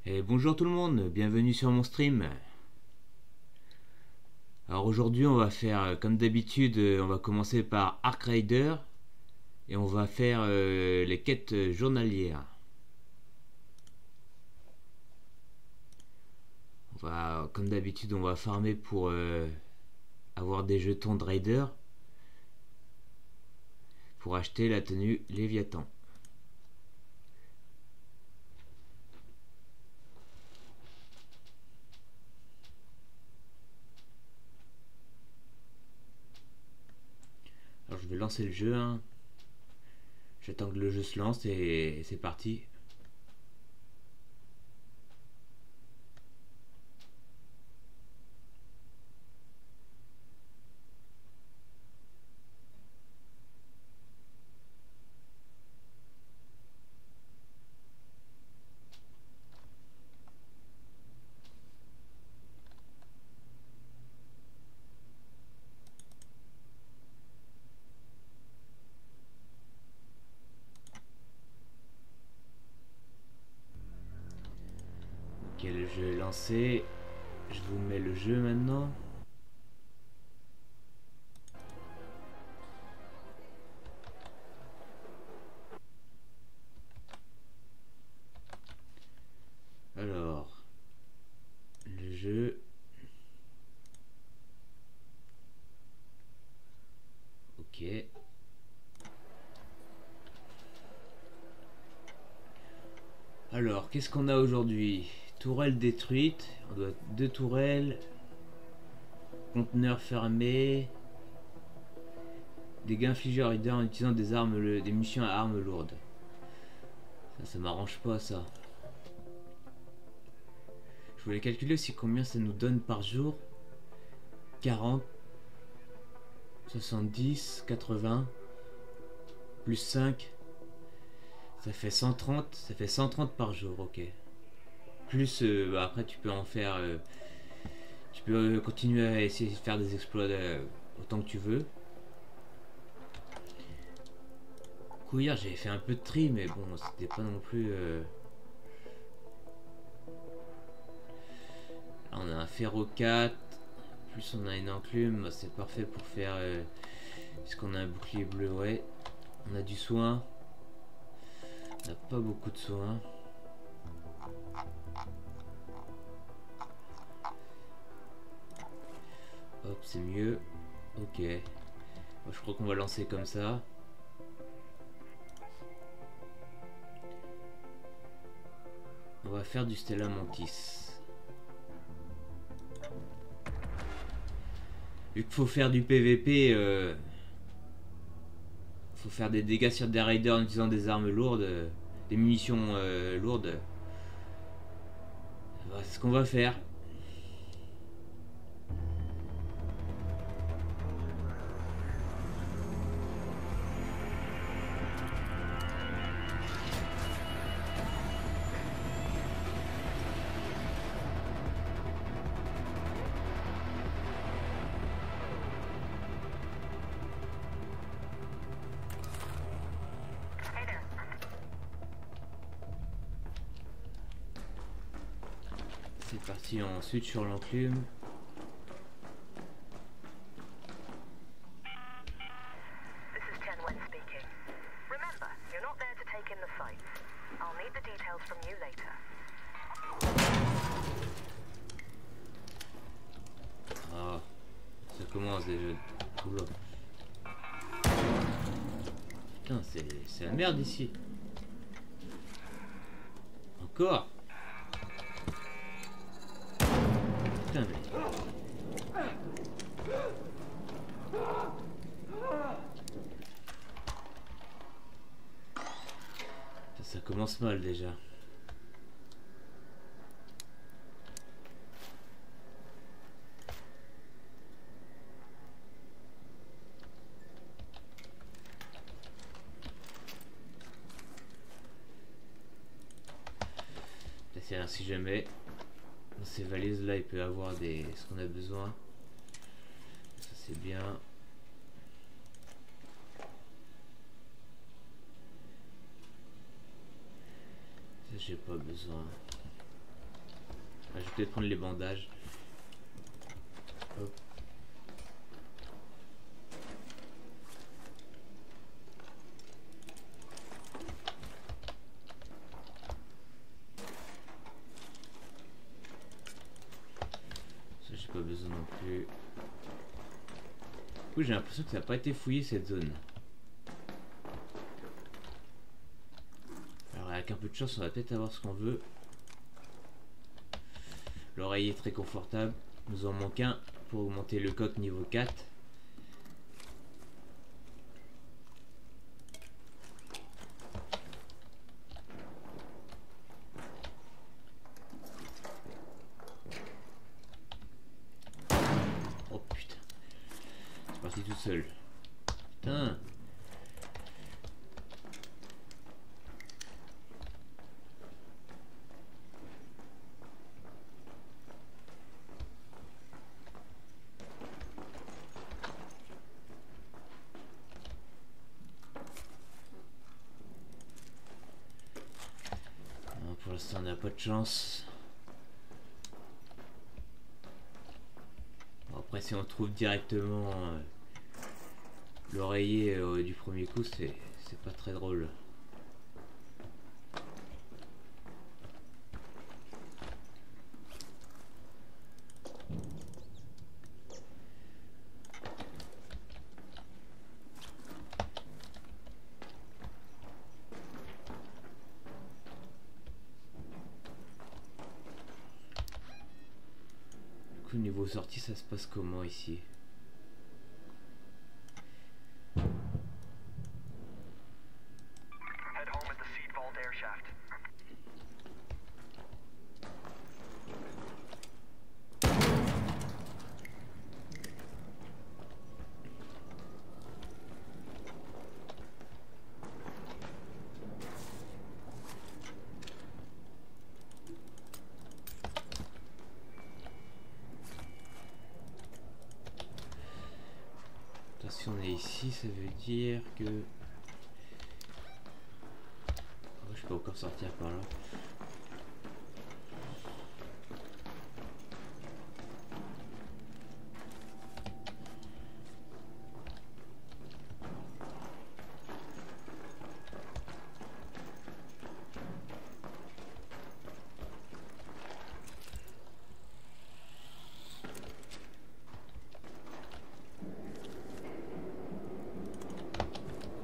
Et bonjour tout le monde, bienvenue sur mon stream. Alors aujourd'hui on va faire comme d'habitude, on va commencer par Ark Rider et on va faire les quêtes journalières. Comme d'habitude on va farmer pour avoir des jetons de Raider pour acheter la tenue Léviathan. Alors je vais lancer le jeu, hein. J'attends que le jeu se lance et c'est parti. Ok, le jeu est lancé. Je vous mets le jeu maintenant. Alors, le jeu. Ok. Alors, qu'est-ce qu'on a aujourd'hui? Tourelle détruite. On doit 2 tourelles. Conteneur fermé. Dégâts infligés au Raider en utilisant des munitions à armes lourdes. Ça m'arrange pas ça. Je voulais calculer aussi combien ça nous donne par jour. 40, 70, 80, plus 5. Ça fait 130, ça fait 130 par jour, ok. Plus, après tu peux en faire... tu peux continuer à essayer de faire des exploits autant que tu veux. Du coup, hier j'avais fait un peu de tri, mais bon, c'était pas non plus... Là, on a un ferro 4, plus on a une enclume, c'est parfait pour faire... puisqu'on a un bouclier bleu, ouais. On a du soin. On n'a pas beaucoup de soins. Hop, c'est mieux. Ok. Bon, je crois qu'on va lancer comme ça. On va faire du Stella Mantis. Vu qu'il faut faire du PVP, faut faire des dégâts sur des raiders en utilisant des armes lourdes, des munitions lourdes. C'est ce qu'on va faire. C'est parti, ensuite sur l'enclume. Ah, ça commence déjà. Oula. Putain, c'est la merde ici. Encore. Putain, mais... commence mal déjà. Si jamais dans ces valises là il peut y avoir ce qu'on a besoin, ça c'est bien. Ça j'ai pas besoin. Je vais peut-être prendre les bandages. Hop. Pas besoin non plus. Du coup, j'ai l'impression que ça n'a pas été fouillé cette zone. Alors avec un peu de chance, on va peut-être avoir ce qu'on veut. L'oreiller est très confortable. Nous en manque un pour augmenter le coq niveau 4. Tout seul. Putain. Non, pour l'instant on n'a pas de chance. Bon, après si on trouve directement l'oreiller du premier coup, c'est pas très drôle. Du coup, niveau sortie, ça se passe comment ici? Si on est ici, ça veut dire que... Oh, je peux encore sortir par là.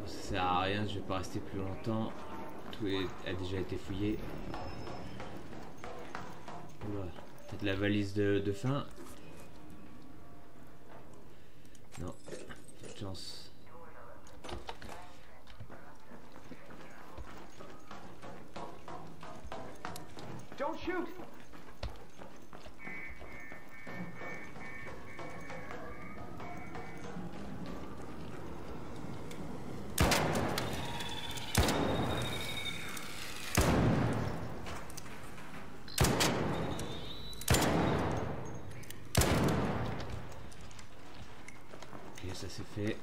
Ça sert à rien, je vais pas rester plus longtemps. Tout a déjà été fouillé. Oula, peut-être la valise de fin. Non, pas de chance. Don't shoot! Ça c'est fait.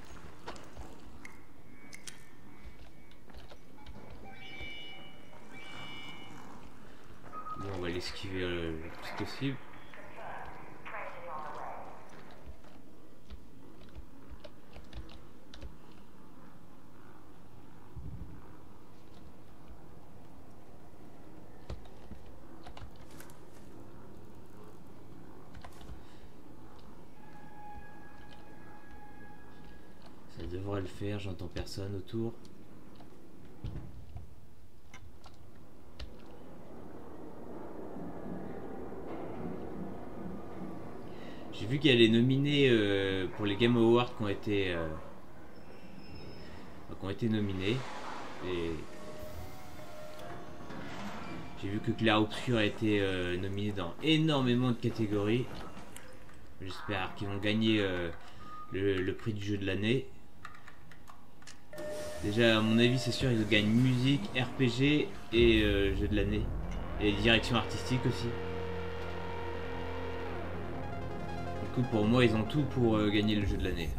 Bon, on va l'esquiver le plus possible. Ça devrait le faire, j'entends personne autour. J'ai vu qu'il y a les nominés pour les Game Awards qui ont été nominés. Et J'ai vu que Clair Obscur a été nominé dans énormément de catégories. J'espère qu'ils vont gagner le prix du jeu de l'année. Déjà, à mon avis, c'est sûr, ils gagnent musique, RPG et jeu de l'année. Et direction artistique aussi. Du coup, pour moi, ils ont tout pour gagner le jeu de l'année.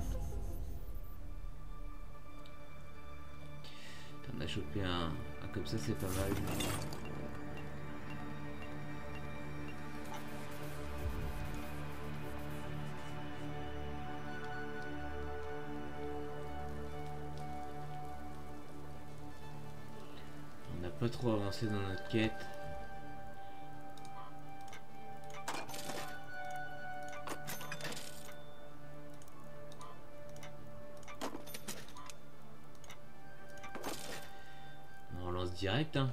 On a chopé un comme ça, c'est pas mal. On n'a pas trop avancé dans notre quête. On lance direct, hein.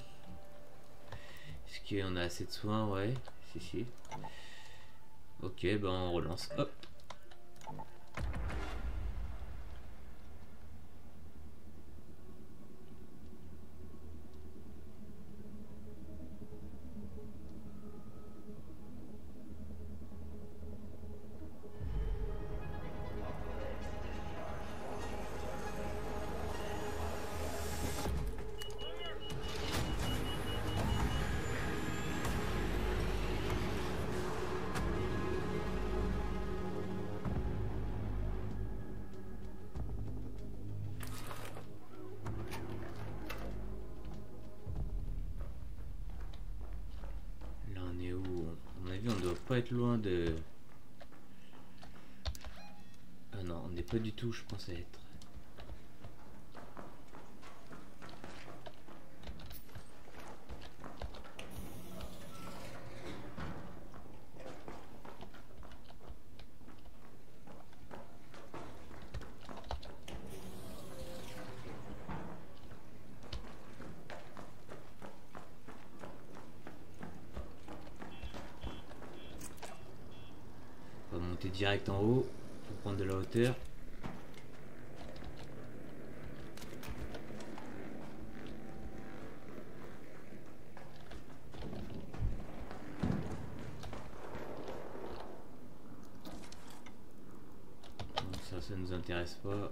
Est-ce qu'on a assez de soins? Ouais, si. Ok, ben on relance. Hop. Là on est où? À mon avis on doit pas être loin de... Ah non, on n'est pas du tout, je pensais être. On va monter direct en haut pour prendre de la hauteur. Donc ça nous intéresse pas.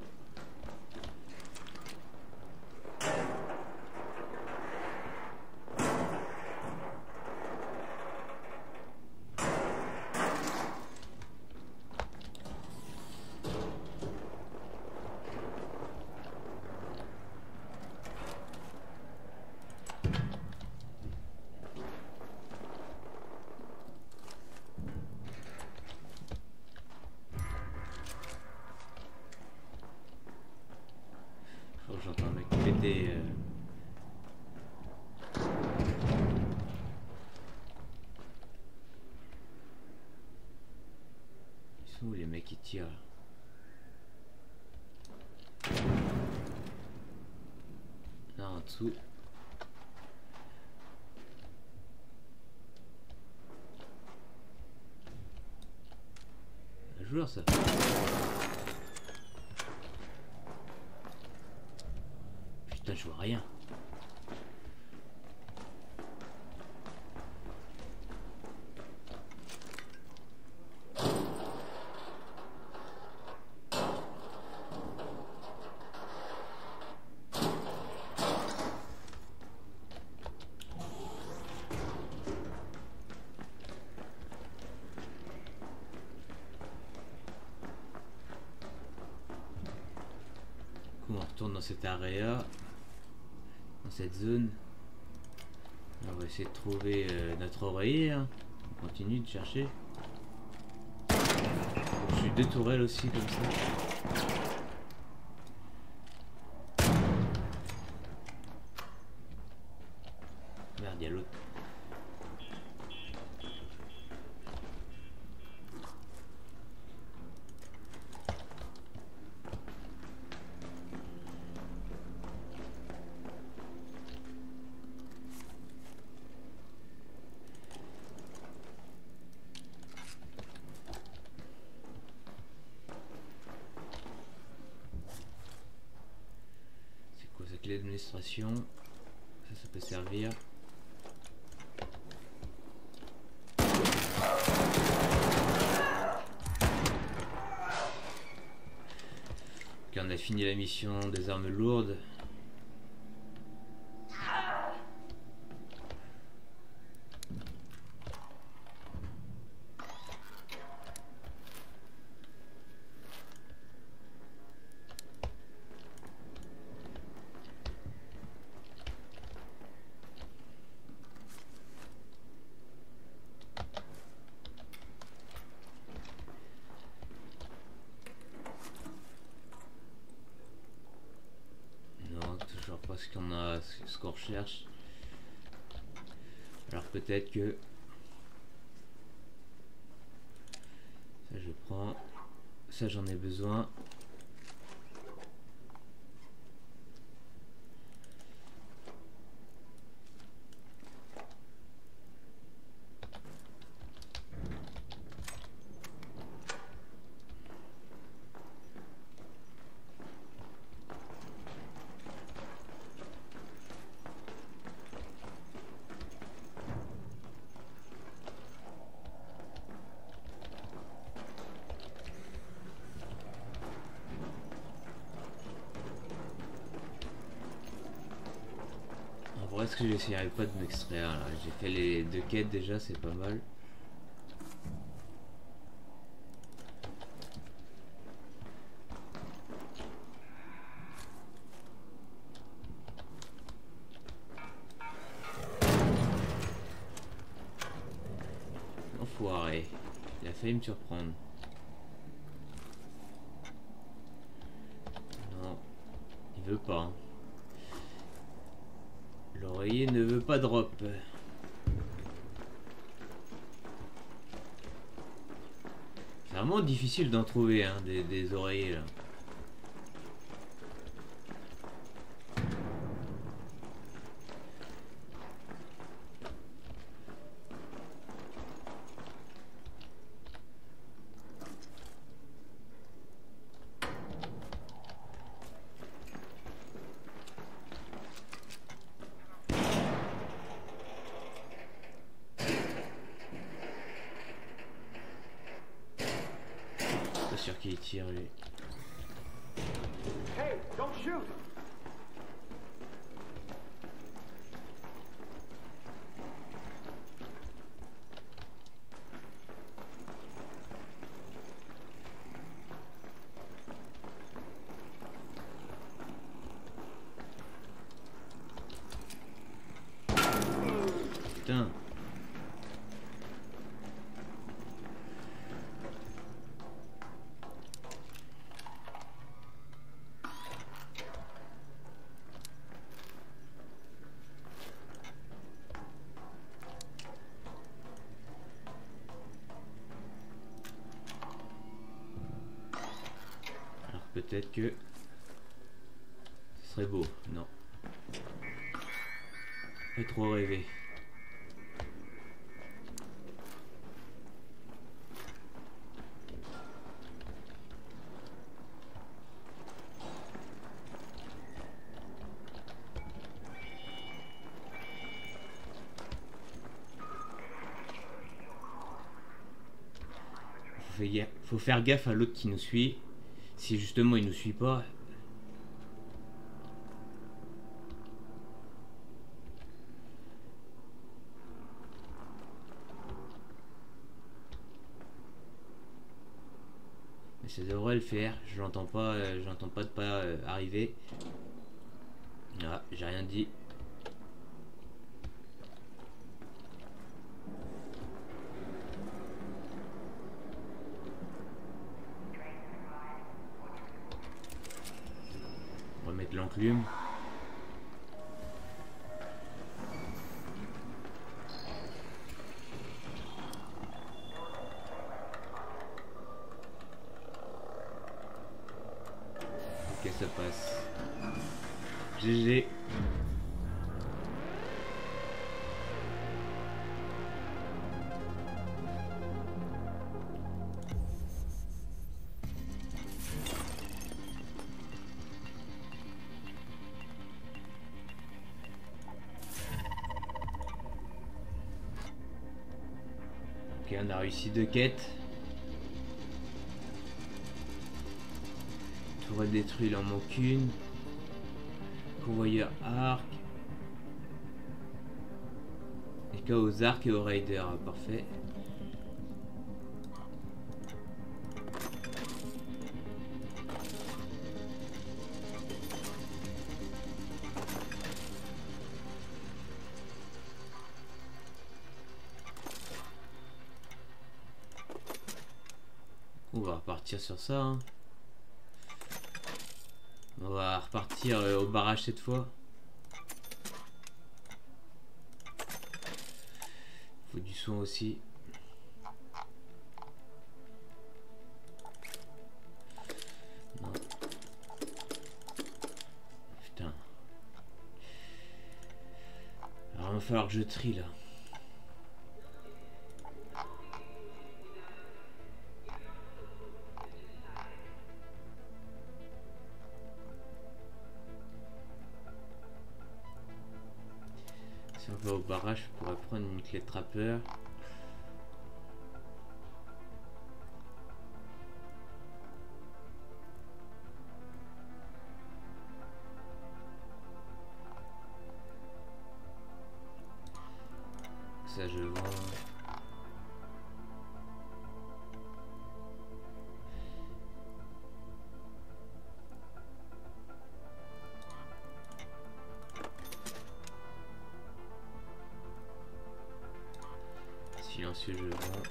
J'entends un mec péter. Ils sont où les mecs qui tirent? Là en dessous. Un joueur ça. Putain, je vois rien. On retourne dans cette area, dans cette zone. On va essayer de trouver notre oreiller. Hein. On continue de chercher. Je suis deux tourelles aussi comme ça. Merde, il y a l'autre. Clé d'administration, ça peut servir. Ok, on a fini la mission des armes lourdes. Toujours pas ce qu'on a, ce qu'on recherche. Alors peut-être que ça je prends, ça j'en ai besoin. Est-ce que j'essayerai pas de m'extraire là? J'ai fait les 2 quêtes déjà, c'est pas mal. Enfoiré, il a failli me surprendre. Non, il veut pas. Hein. L'oreiller ne veut pas drop. C'est vraiment difficile d'en trouver hein, des oreillers là. Sur qui il tire lui. Hey, don't shoot! Putain. Peut-être que ce serait beau, non. Pas trop rêver. Faut faire gaffe à l'autre qui nous suit. Si justement il nous suit pas. Mais ça devrait le faire. Je l'entends pas de pas arriver. Ah, j'ai rien dit. Remettre l'enclume. Ok, ça passe. GG. Ok, on a réussi 2 quêtes. Tourelle détruite, il en manque une. Convoyeur arc. Et cas aux arcs et aux raiders, parfait. On va repartir sur ça. Hein. On va repartir au barrage cette fois. Faut du soin aussi. Non. Putain. Alors il va falloir que je trie là. Si on va au barrage, je pourrais prendre une clé de trappeur. Ça je vends. Silencieux je vends.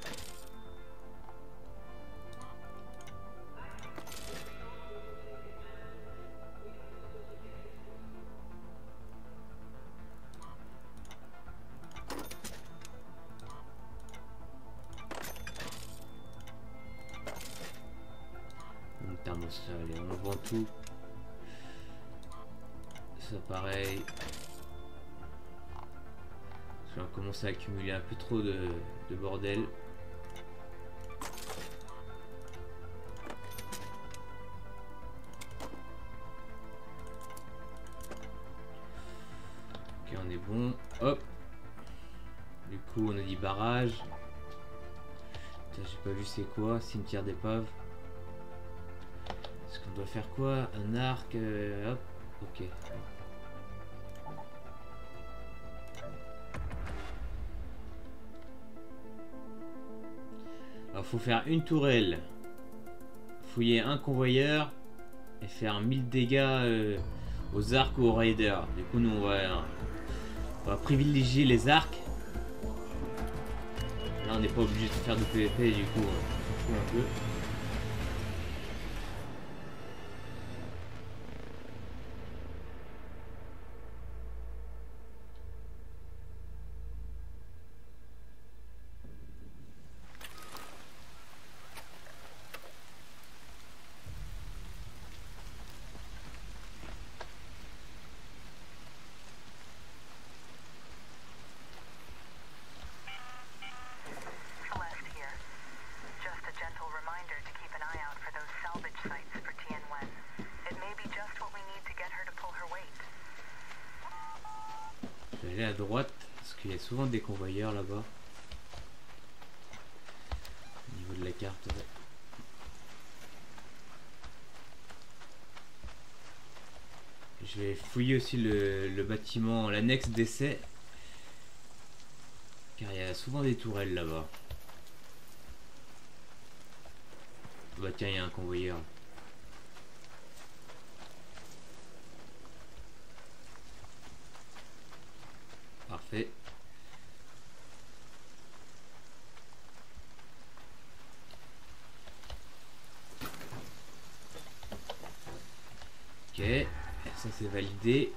Allez, on vend tout. Ça pareil. Parce qu'on commence à accumuler un peu trop de bordel. Ok, on est bon. Hop. Du coup, on a dit barrage. J'ai pas vu c'est quoi. Cimetière d'épave. Est-ce qu'on doit faire quoi? Un arc, hop, ok. Alors faut faire une tourelle, fouiller un convoyeur et faire 1000 dégâts aux arcs ou aux raiders. Du coup nous on va privilégier les arcs. Là on n'est pas obligé de faire du PVP, du coup on s'en fout un peu. Je vais aller à droite parce qu'il y a souvent des convoyeurs là-bas. Au niveau de la carte. Ouais. Je vais fouiller aussi le bâtiment, l'annexe d'essai. Car il y a souvent des tourelles là-bas. Bah tiens, il y a un convoyeur. Parfait. Ok, ça c'est validé.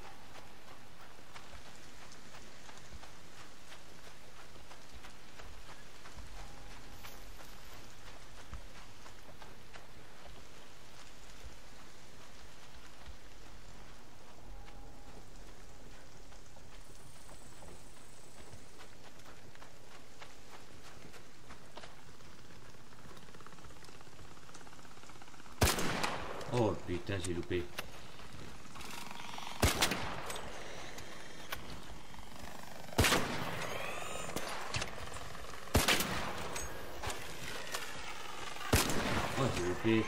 Oh putain, j'ai loupé. Oh, j'ai loupé.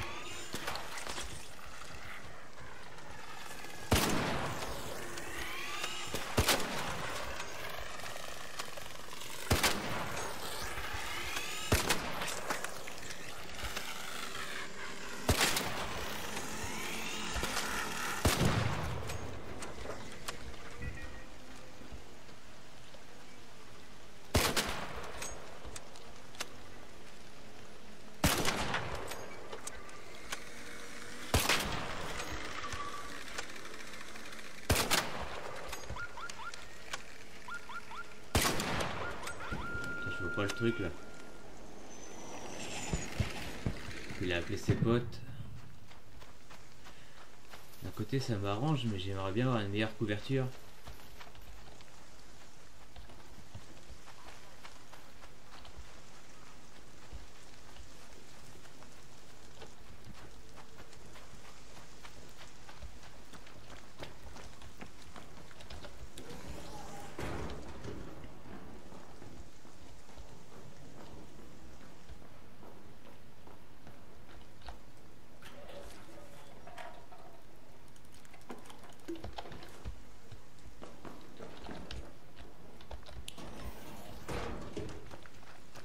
pas le truc là. Il a appelé ses potes. D'un côté ça m'arrange, mais j'aimerais bien avoir une meilleure couverture.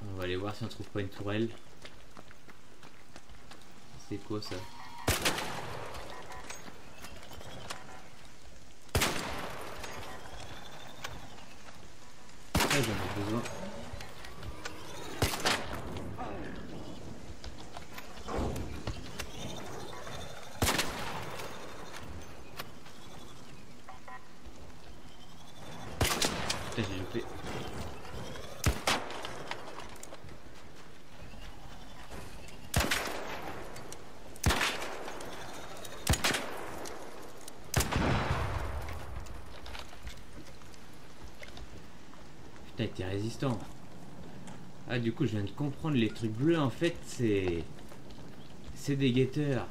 On va aller voir si on trouve pas une tourelle. C'est quoi ça? Ah, j'en ai besoin. Putain, j'ai loupé. Putain, t'es résistant. Ah, du coup, je viens de comprendre, les trucs bleus, en fait, c'est des guetteurs.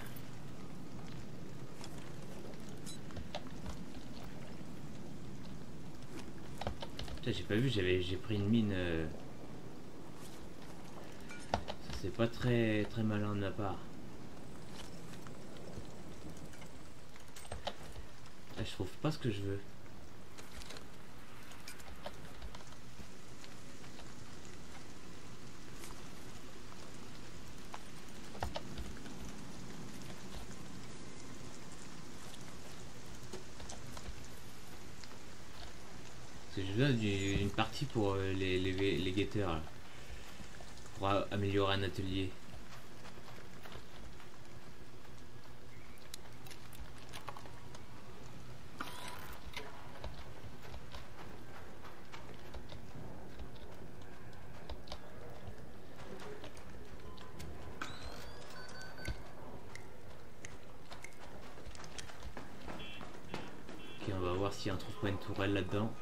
Putain, j'ai pas vu, j'ai pris une mine. Ça, c'est pas très malin de ma part. Ah, je trouve pas ce que je veux. J'ai besoin d'une partie pour les guetteurs là, pour améliorer un atelier. Ok, on va voir si on trouve pas une tourelle là-dedans.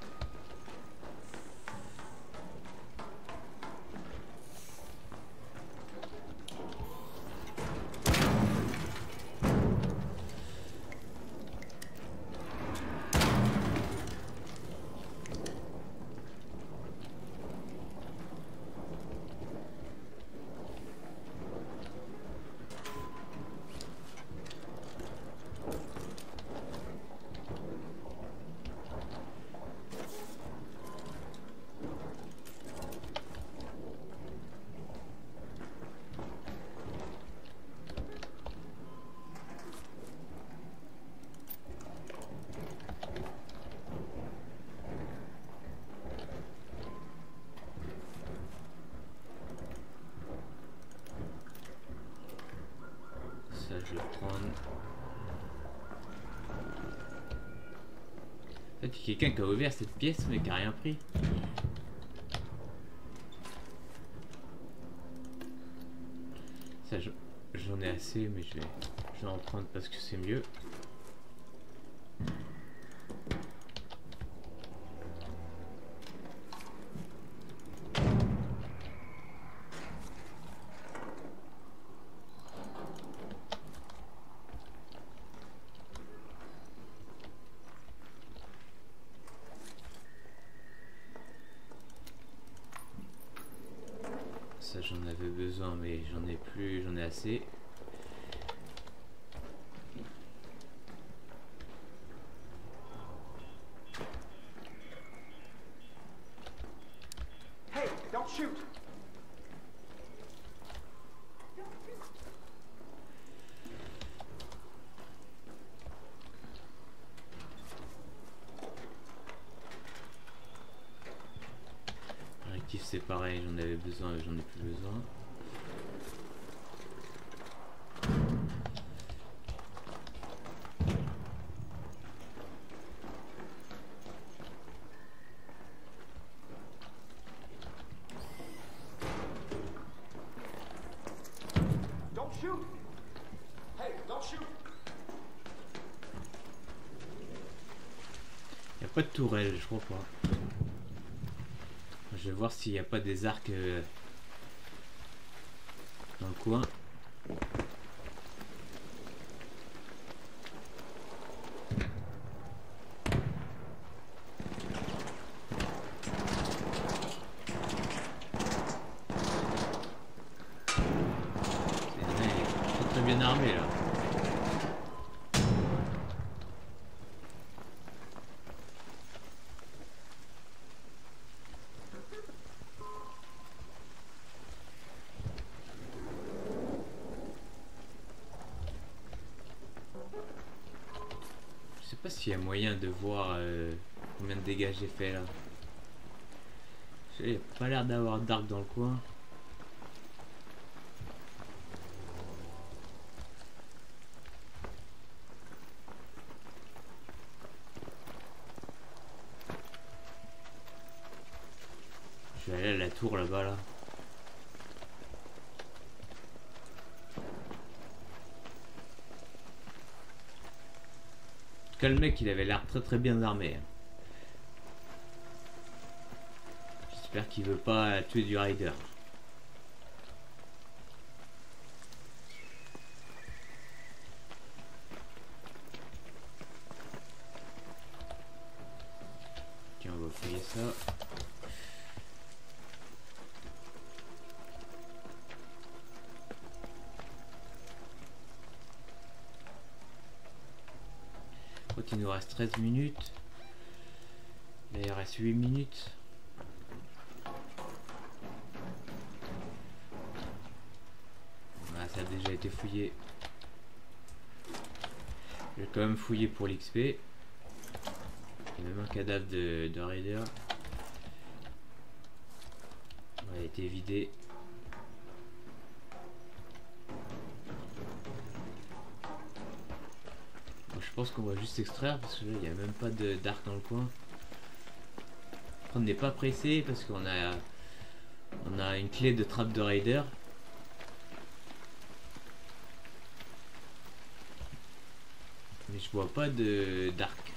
Ça, je vais le prendre. En fait, il y a quelqu'un qui a ouvert cette pièce mais qui a rien pris. Ça, j'en ai assez, mais je vais en prendre parce que c'est mieux. Ça, j'en avais besoin, mais j'en ai plus, j'en ai assez. Hey, don't shoot! Réactif, c'est pareil, j'en avais besoin, mais j'en ai plus besoin. pas de tourelle, je crois pas. Je vais voir s'il n'y a pas des arcs dans le coin. Il est très bien armé là. Je sais pas s'il y a moyen de voir combien de dégâts j'ai fait là. Il n'y a pas l'air d'avoir d'arc dans le coin. Je vais aller à la tour là-bas là. En tout cas, le mec il avait l'air très bien armé. J'espère qu'il veut pas tuer du rider. Tiens, on va fouiller ça. Il nous reste 13 minutes. Là, il reste 8 minutes. Ah, ça a déjà été fouillé. Je vais quand même fouiller pour l'XP. Il y a même un cadavre de raider. Il a été vidé. Je pense qu'on va juste extraire parce que là il n'y a même pas d'arc dans le coin. On n'est pas pressé parce qu'on a une clé de trappe de raider. Mais je vois pas d'arc.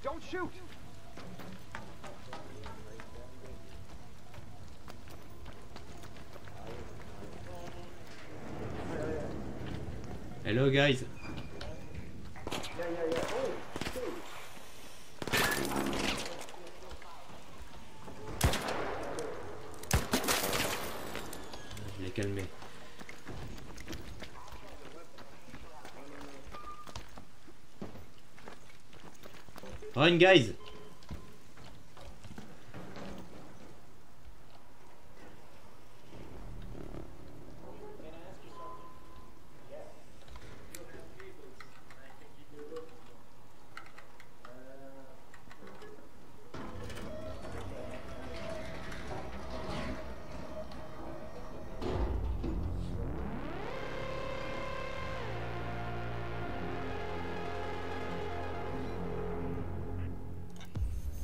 Don't shoot! Hello guys. Je l'ai calmé. Run guys.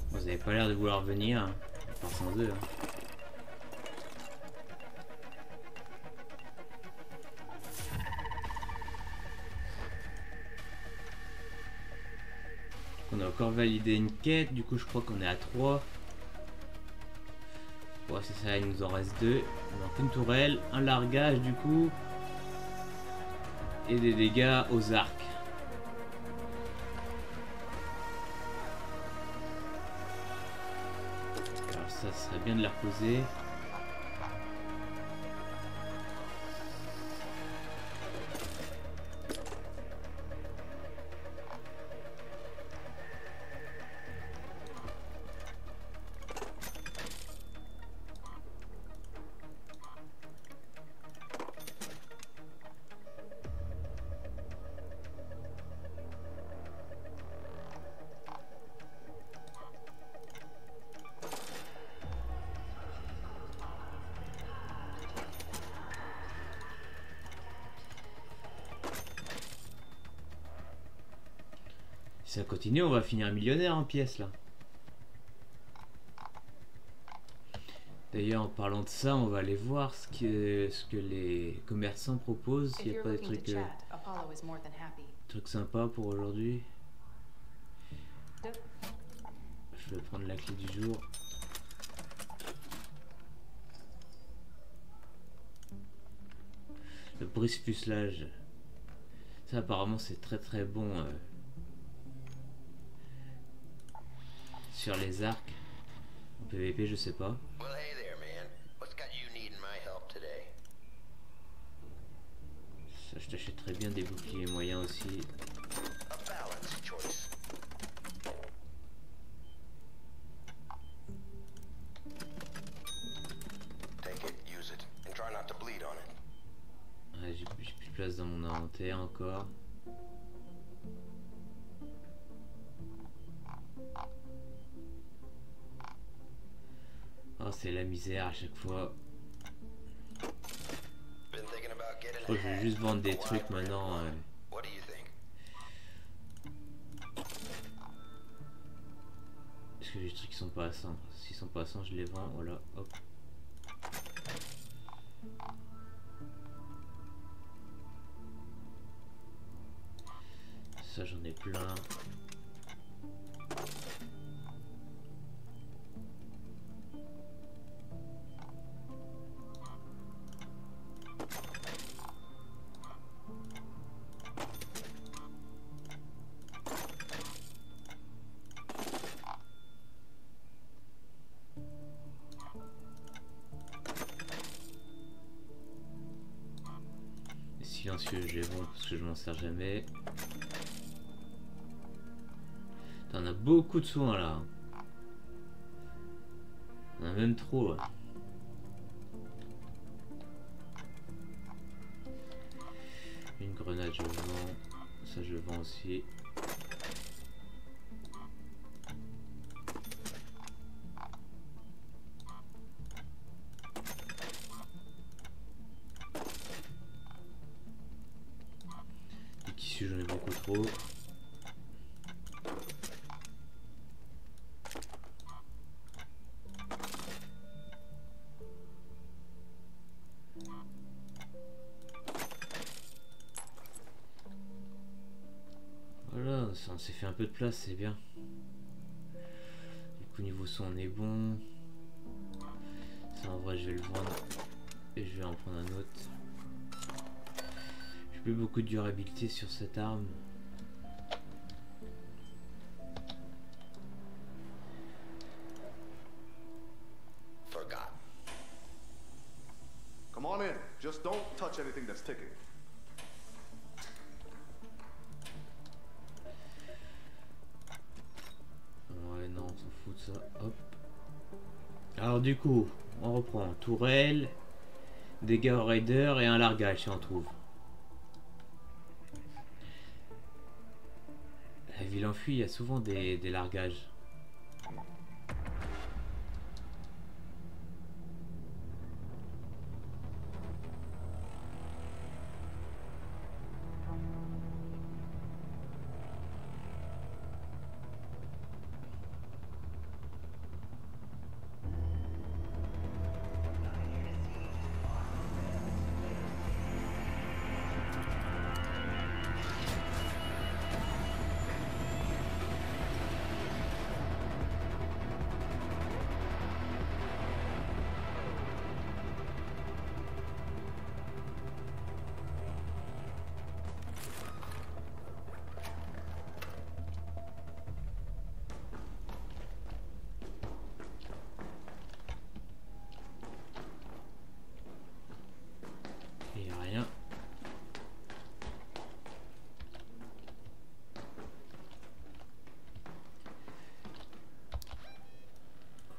Vous avez pas l'air de vouloir venir, hein. À part sans eux. Hein. On a encore validé une quête, du coup je crois qu'on est à 3. Ouais, c'est ça, il nous en reste 2. On manque une tourelle, un largage du coup. Et des dégâts aux arcs. Alors ça serait bien de la reposer. ça continue, on va finir millionnaire en pièces là. D'ailleurs, en parlant de ça, on va aller voir ce que les commerçants proposent. S'il n'y a pas des trucs sympas pour aujourd'hui. Je vais prendre la clé du jour. Le brise-fuselage. Ça apparemment c'est très très bon sur les arcs. En PVP je sais pas. Ça je t'achèterais bien des boucliers moyens aussi. Ouais, j'ai plus de place dans mon inventaire encore. Oh, c'est la misère à chaque fois. Je crois que je vais juste vendre des trucs maintenant. Est-ce que j'ai des trucs qui sont pas à 100? S'ils sont pas à 100, je les vends. Voilà, hop. Ça, j'en ai plein. Silencieux, je vais vendre parce que je m'en sers jamais. T'en as beaucoup de soins là. On a même trop. Ouais. Une grenade, je vends. Ça, je vends aussi. Du tissu, j'en ai beaucoup trop. Voilà, ça, on s'est fait un peu de place, c'est bien. Du coup, niveau son, on est bon. Ça, en vrai, je vais le vendre. Et je vais en prendre un autre. J'ai plus beaucoup de durabilité sur cette arme. Come on in. Just don't touch anything that's ticking. Ouais, non, on s'en fout de ça. Hop. Alors du coup, on reprend. Tourelle, dégâts au raider et un largage si on trouve. La ville enfuie, il y a souvent des largages. Il n'y a rien.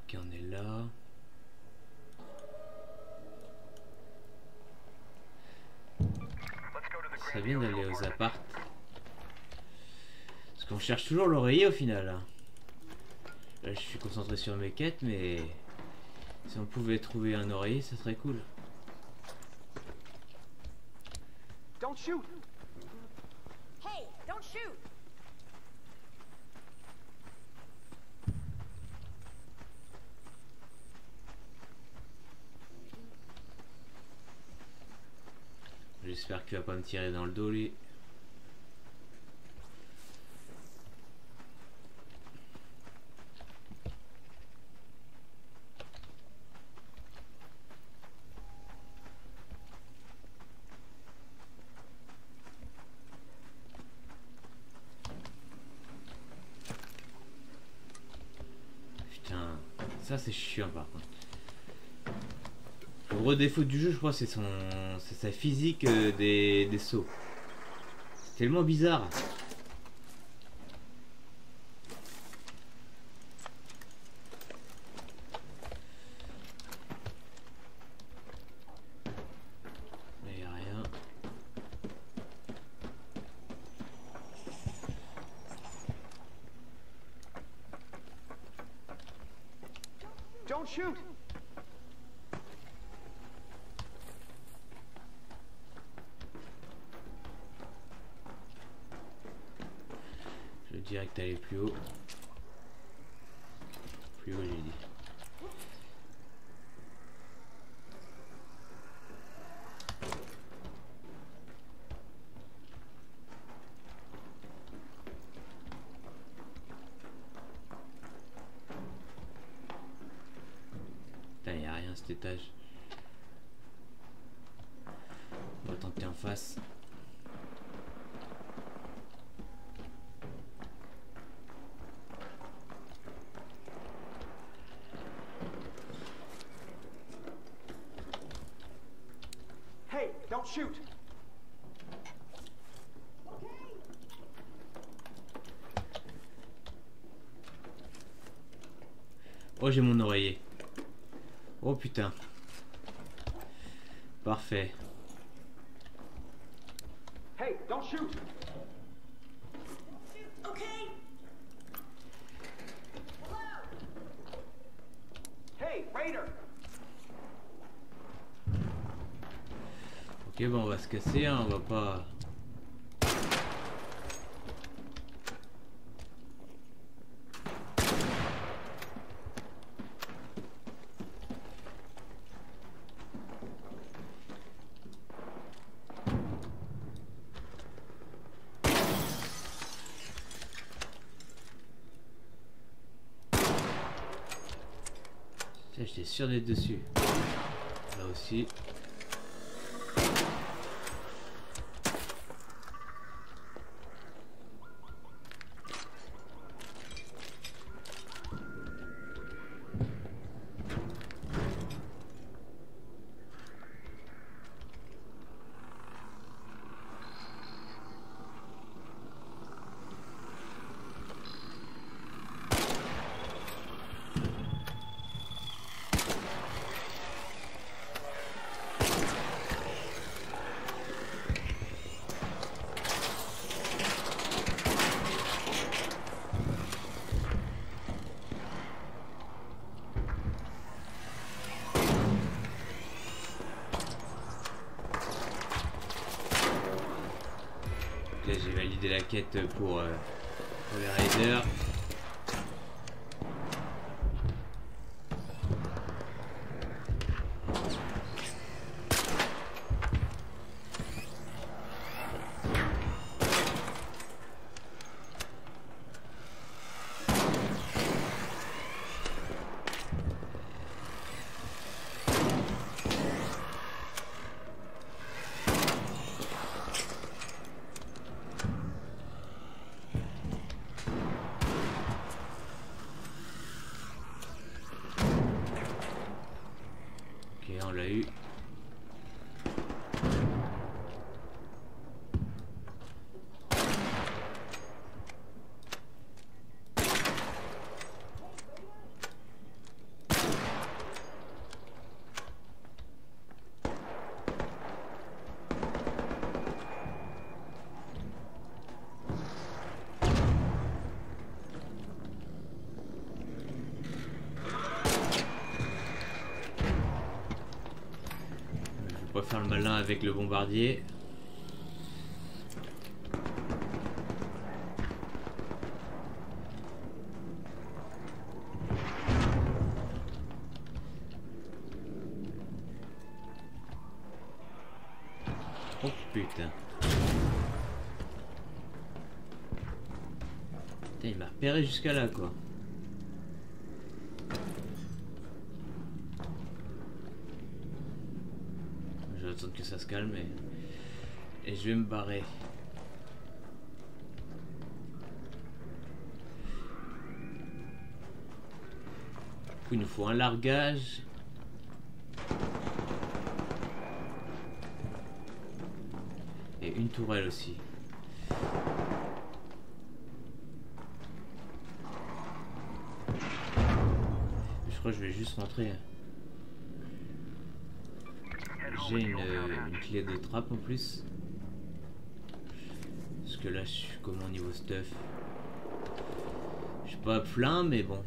Ok, on est là. Ce serait bien d'aller aux apparts. Parce qu'on cherche toujours l'oreiller au final. Là, je suis concentré sur mes quêtes, mais si on pouvait trouver un oreiller, ça serait cool. Don't shoot. Hey, don't shoot! j'espère qu'il va pas me tirer dans le dos lui. Putain, ça c'est chiant par contre. Le gros défaut du jeu, je crois, c'est sa physique des sauts. C'est tellement bizarre. Mais y a rien. Don't shoot! Je vais direct aller plus haut. Plus haut, j'ai dit. Putain, y a rien à cet étage. On va tenter en face. Hey, don't shoot! Oh, j'ai mon oreiller. Oh putain. Parfait. Hey, don't shoot! Okay. Hey, Raider! Ok, bon, on va se casser, hein, on va pas... Tiens, j'étais sûr d'être dessus. Là aussi. Là, j'ai validé la quête pour les raiders. Ok, on l'a eu. On va faire le malin avec le bombardier. Oh putain. Putain, il m'a repéré jusqu'à là quoi. Je vais attendre que ça se calme et je vais me barrer. Du coup, il nous faut un largage. Et une tourelle aussi. Je crois que je vais juste rentrer. J'ai une clé de trappe en plus. Parce que là je suis comment niveau stuff. Je suis pas plein mais bon.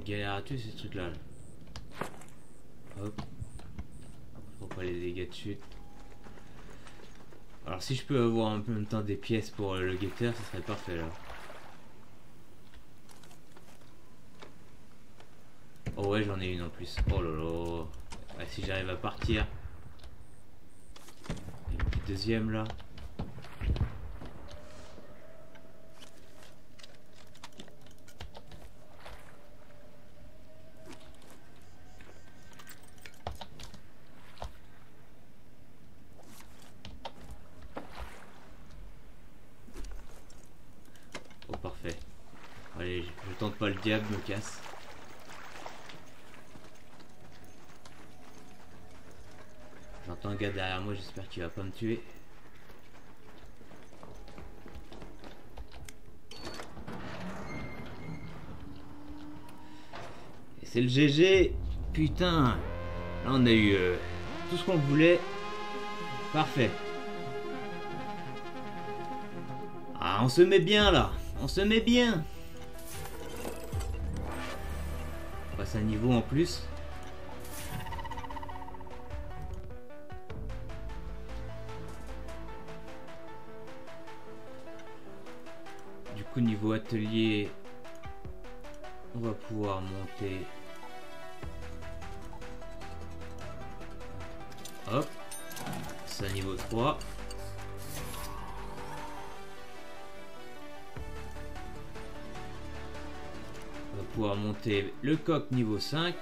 Galère à tuer ces trucs là. Hop. Faut pas les dégâts de chute. Alors si je peux avoir en même temps des pièces pour le guetteur, ça serait parfait là. Oh ouais j'en ai une en plus. Oh là là. Ouais, si j'arrive à partir. Une petite deuxième là. Parfait. Allez, je tente pas le diable, me casse. J'entends un gars derrière moi, j'espère qu'il va pas me tuer. Et c'est le GG. Putain. Là on a eu tout ce qu'on voulait. Parfait. Ah, on se met bien là. On se met bien. On passe un niveau en plus. Du coup niveau atelier, on va pouvoir monter. Hop. C'est un niveau 3. Pouvoir monter le coq niveau 5. Du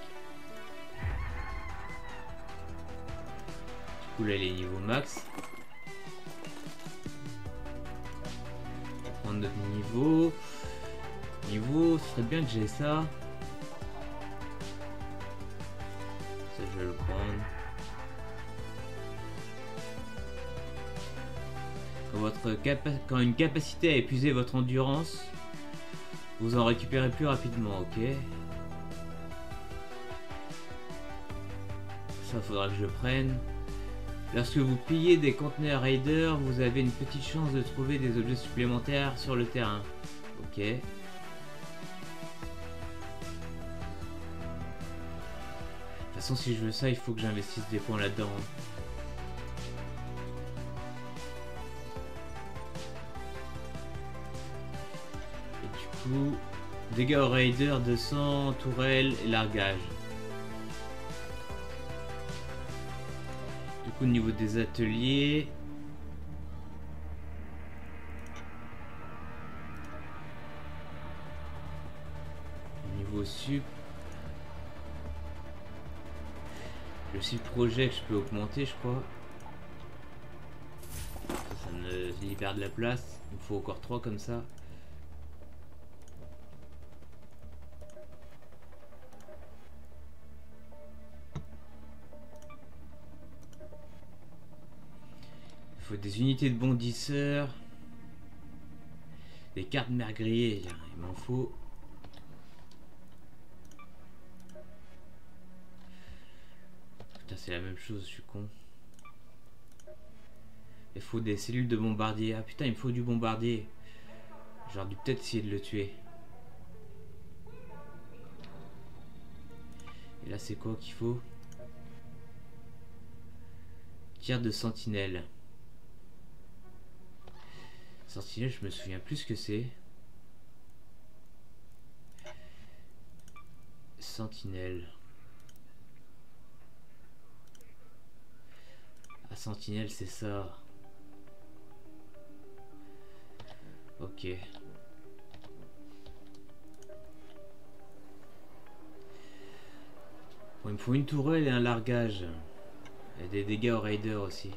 coup là il est niveau max. On va prendre notre niveau. Ce serait bien que j'ai ça. Ça je vais le prendre. Quand une capacité a épuisé votre endurance, vous en récupérez plus rapidement, ok. Ça faudra que je prenne. Lorsque vous pillez des conteneurs raiders, vous avez une petite chance de trouver des objets supplémentaires sur le terrain. Ok. De toute façon, si je veux ça, il faut que j'investisse des points là-dedans. Dégâts au raider 200, tourelle et largage. Du coup au niveau des ateliers, niveau sup, le site projet que je peux augmenter je crois. Ça me libère de la place, il me faut encore 3 comme ça. faut des unités de bondisseurs. Des cartes mer grillées, il m'en faut. Putain, c'est la même chose, je suis con. Il faut des cellules de bombardier. Ah putain, il me faut du bombardier. J'aurais dû peut-être essayer de le tuer. Et là, c'est quoi qu'il faut? Tir de sentinelle. Sentinelle, je me souviens plus ce que c'est. Sentinelle. Ah, sentinelle, c'est ça. Ok. Bon, il me faut une tourelle et un largage. Et des dégâts au raider aussi.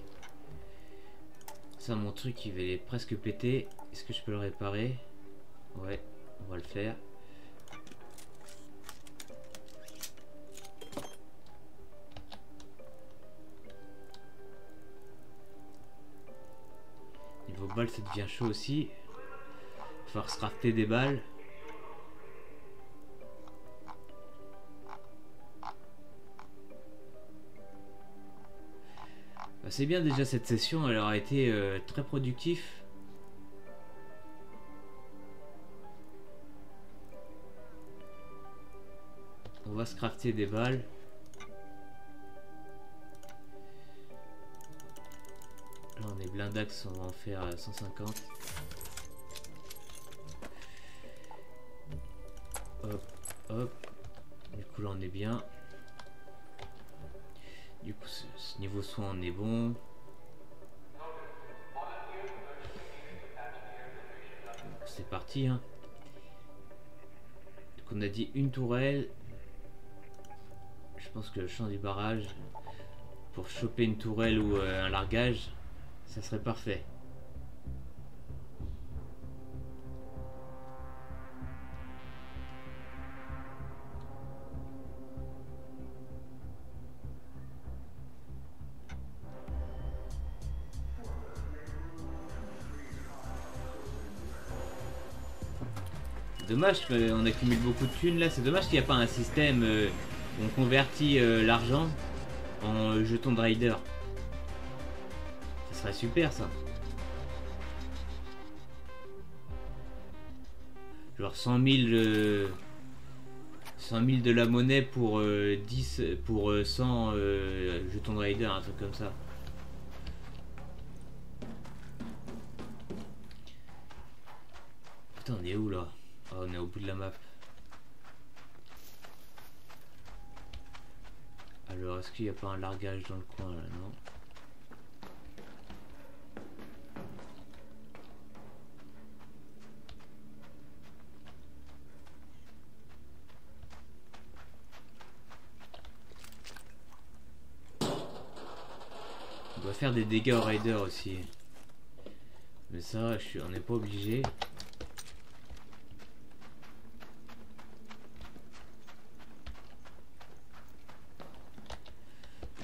Ça, mon truc, il va presque péter. Est-ce que je peux le réparer? Ouais, on va le faire. Niveau balles, ça devient chaud aussi. Il va falloir se crafter des balles. C'est bien déjà cette session, elle aura été très productive. On va se crafter des balles. Là on est blindax, on va en faire 150. Hop, hop. Du coup là on est bien. Du coup, ce niveau soin, on est bon. C'est parti, hein. Donc on a dit une tourelle. Je pense que le champ du barrage, pour choper une tourelle ou un largage, ça serait parfait. Dommage qu'on accumule beaucoup de thunes là, c'est dommage qu'il n'y a pas un système où on convertit l'argent en jetons de rider. Ça serait super ça. Genre 100 000, 100 000 de la monnaie pour 10, pour 100 jetons de rider, un truc comme ça. Putain, on est où là? Oh, on est au bout de la map. Alors, est-ce qu'il n'y a pas un largage dans le coin là? Non. On doit faire des dégâts au raider aussi. Mais ça, on n'est pas obligé.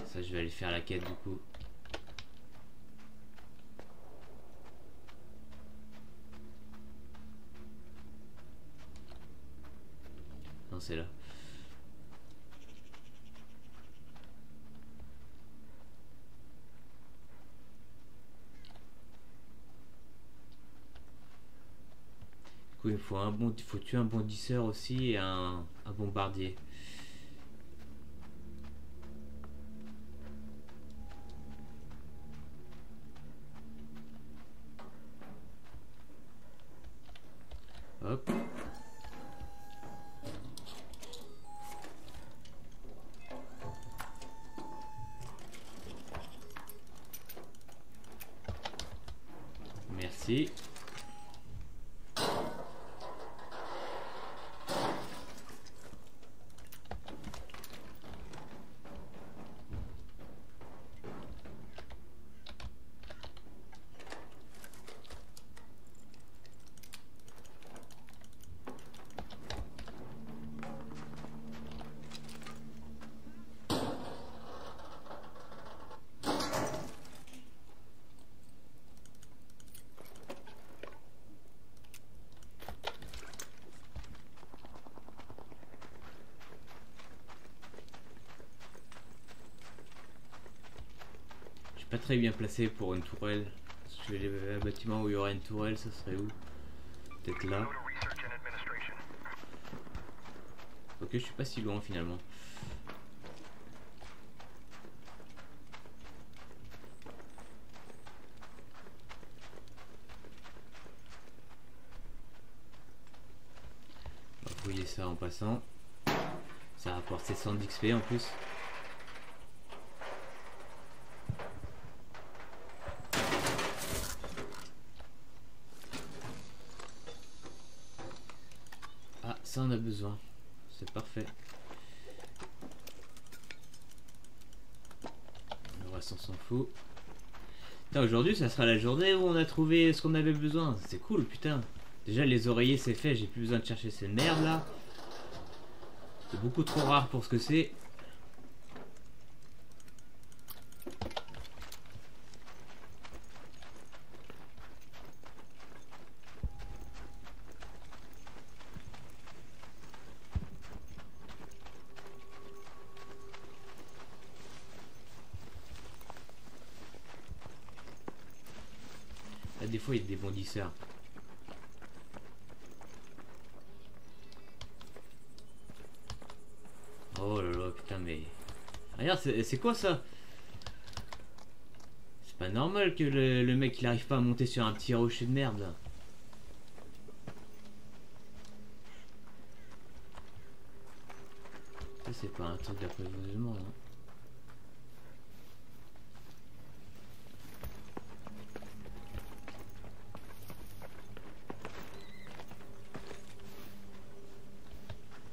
Ça, je vais aller faire la quête du coup. Non, c'est là. Du coup, il faut tuer un bondisseur aussi et un bombardier. Hop. Merci. suis pas très bien placé pour une tourelle. Je vais un bâtiment où il y aura une tourelle, ça serait où? Peut-être là. Ok, je suis pas si loin finalement. On va fouiller ça en passant. Ça rapporte 700 d'XP en plus. Ah, ça on a besoin. C'est parfait. Le reste on s'en fout. Putain, aujourd'hui ça sera la journée où on a trouvé ce qu'on avait besoin. C'est cool, putain. Déjà les oreillers c'est fait, j'ai plus besoin de chercher ces merdes là. C'est beaucoup trop rare pour ce que c'est. Là, des fois il y a des bondisseurs. Oh là là, putain, mais... Regarde, c'est quoi ça? C'est pas normal que le mec il arrive pas à monter sur un petit rocher de merde là. Ça c'est pas un truc d'apprivoisement hein.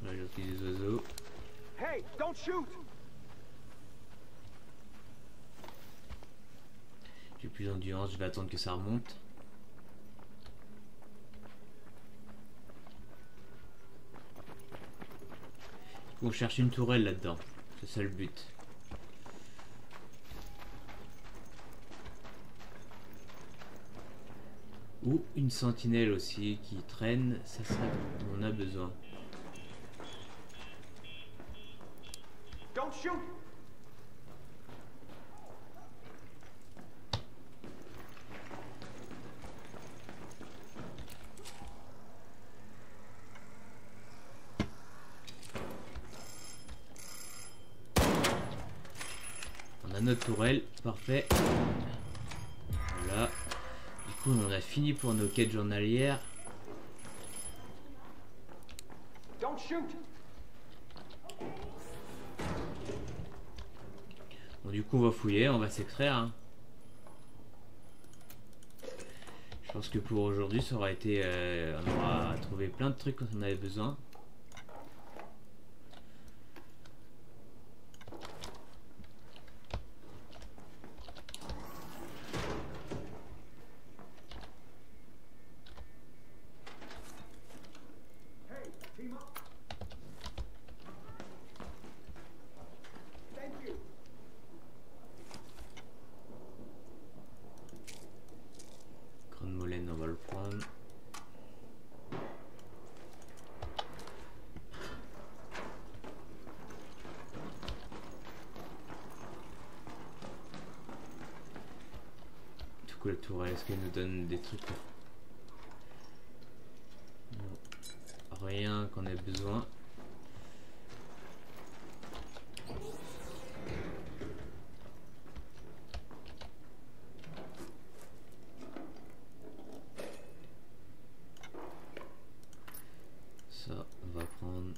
Là j'ai des oiseaux. Hey, don't shoot! J'ai plus d'endurance, je vais attendre que ça remonte. On cherche une tourelle là-dedans, c'est ça le but. Ou une sentinelle aussi qui traîne, ça serait on a besoin. Don't shoot! On a notre tourelle, parfait. Voilà. Du coup on a fini pour nos quêtes journalières. Don't shoot! Bon du coup on va fouiller, on va s'extraire hein. Je pense que pour aujourd'hui ça aura été... on aura trouvé plein de trucs quand on avait besoin. Hey, team up! Thank you! Grande molène on va le prendre. Du coup la tourelle, est-ce qu'elle nous donne des trucs? Non. Rien qu'on ait besoin. Ça, on va prendre.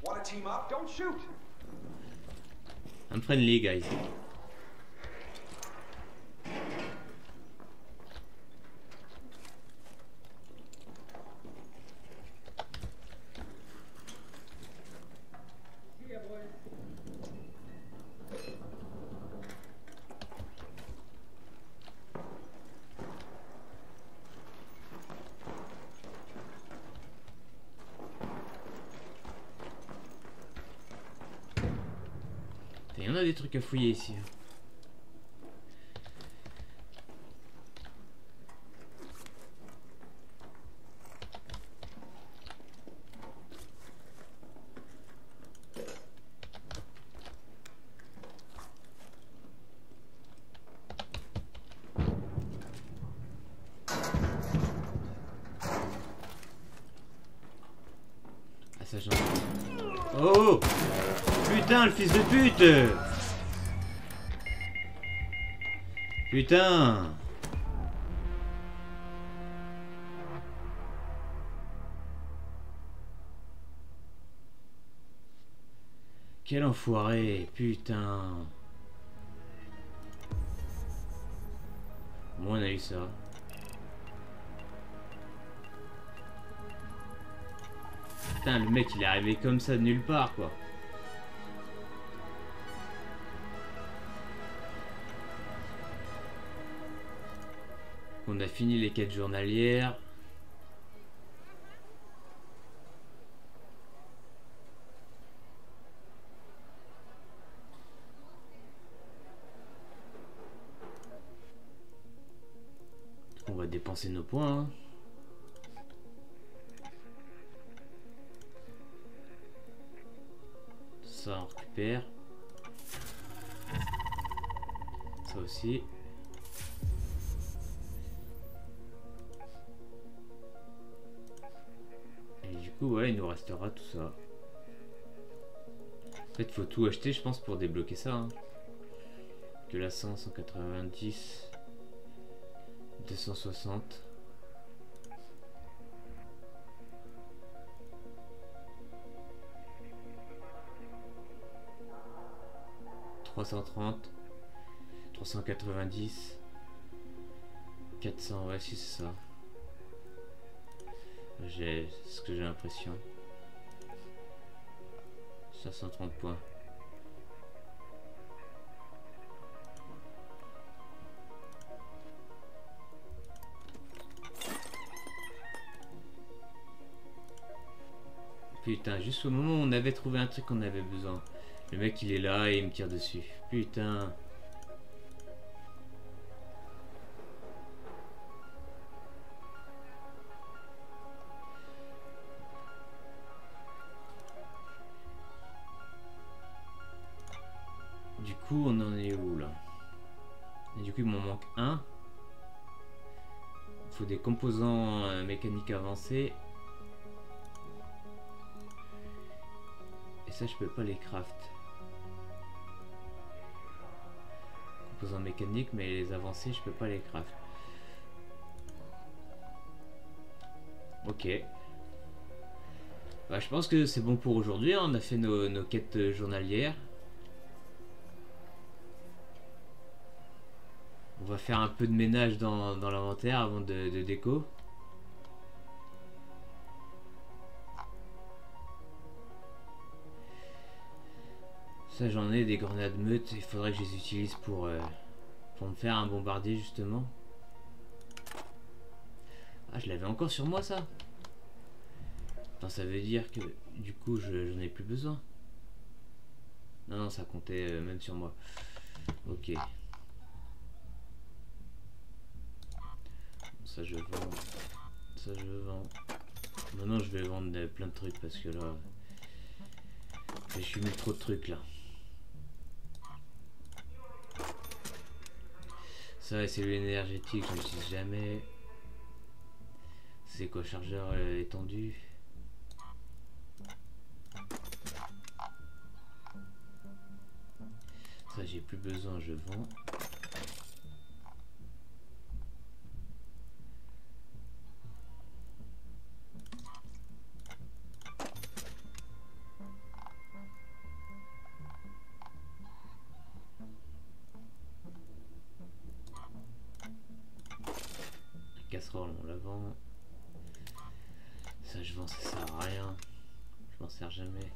Wanna team up? Don't shoot! I'm friendly guys. des trucs à fouiller ici. Ah ça j'en ai. Oh! Putain, le fils de pute! Putain! Quel enfoiré! Putain! Moi on a eu ça. Putain, le mec il est arrivé comme ça de nulle part quoi. On a fini les quêtes journalières. On va dépenser nos points. Hein. Ça on récupère. Ça aussi. Et du coup ouais il nous restera tout ça. En fait faut tout acheter je pense pour débloquer ça. Hein. Que la 100, 190, 260. « 330, 390, 400, ouais si c'est ça. C'est ce que j'ai l'impression. 530 points. Putain, juste au moment où on avait trouvé un truc qu'on avait besoin. Le mec il est là et il me tire dessus. Putain. Du coup on en est où là? Et du coup il m'en manque un. Il faut des composants mécaniques avancés. Et ça je peux pas les craft. Composants mécaniques mais les avancés je peux pas les craft. Ok. Bah, je pense que c'est bon pour aujourd'hui. On a fait nos quêtes journalières. On va faire un peu de ménage dans l'inventaire avant de déco. Ça j'en ai des grenades meutes, il faudrait que je les utilise pour me faire un bombardier justement. Ah je l'avais encore sur moi ça. Enfin, ça veut dire que du coup j'en ai plus besoin. Non non ça comptait même sur moi. Ok. Ça je vends. Ça je vends. Maintenant je vais vendre plein de trucs parce que là je suis mis trop de trucs là. Ça, cellule énergétique, je n'utilise jamais. C'est quoi, chargeur étendu? Ça, j'ai plus besoin, je vends. Casserole, on la vend. Ça, je vends, ça sert à rien. Je m'en sers jamais.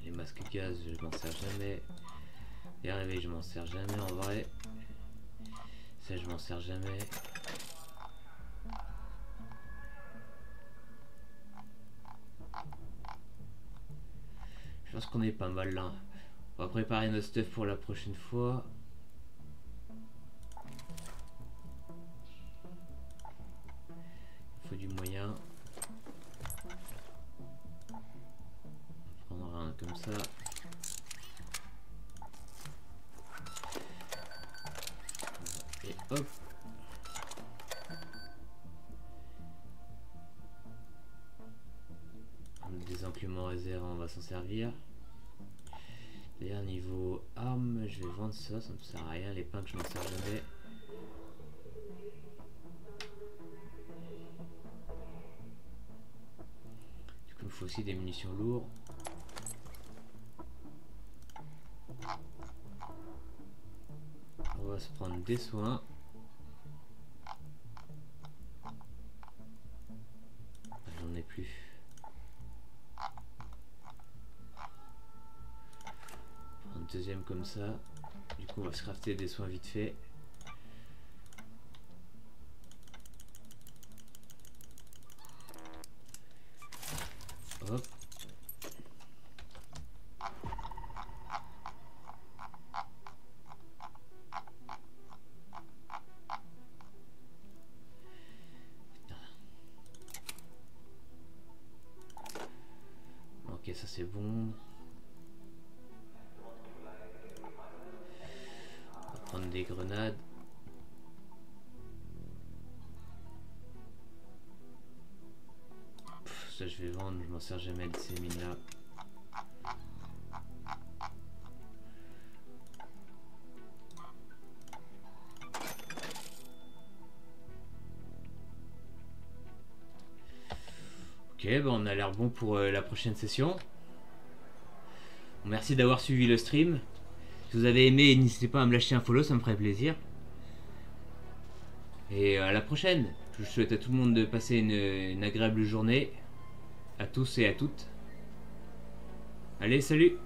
Les masques gaz, je m'en sers jamais. Les réveils, je m'en sers jamais en vrai. Ça, je m'en sers jamais. Je pense qu'on est pas mal là. On va préparer notre stuff pour la prochaine fois. Il faut du moyen. On va prendre un comme ça. Et hop. Des enclumes réserve, on va s'en servir. D'ailleurs niveau armes, je vais vendre ça, ça me sert à rien, les pinks je m'en sers jamais. Du coup il me faut aussi des munitions lourdes. On va se prendre des soins. J'en ai plus. Deuxième comme ça, du coup on va se crafter des soins vite fait. Hop. Ok, ça c'est bon. Prendre des grenades. Ça je vais vendre, je m'en sers jamais de ces mines là. Ok, bah on a l'air bon pour la prochaine session. Merci d'avoir suivi le stream. Si vous avez aimé, n'hésitez pas à me lâcher un follow, ça me ferait plaisir. Et à la prochaine. Je souhaite à tout le monde de passer une agréable journée. À tous et à toutes. Allez, salut!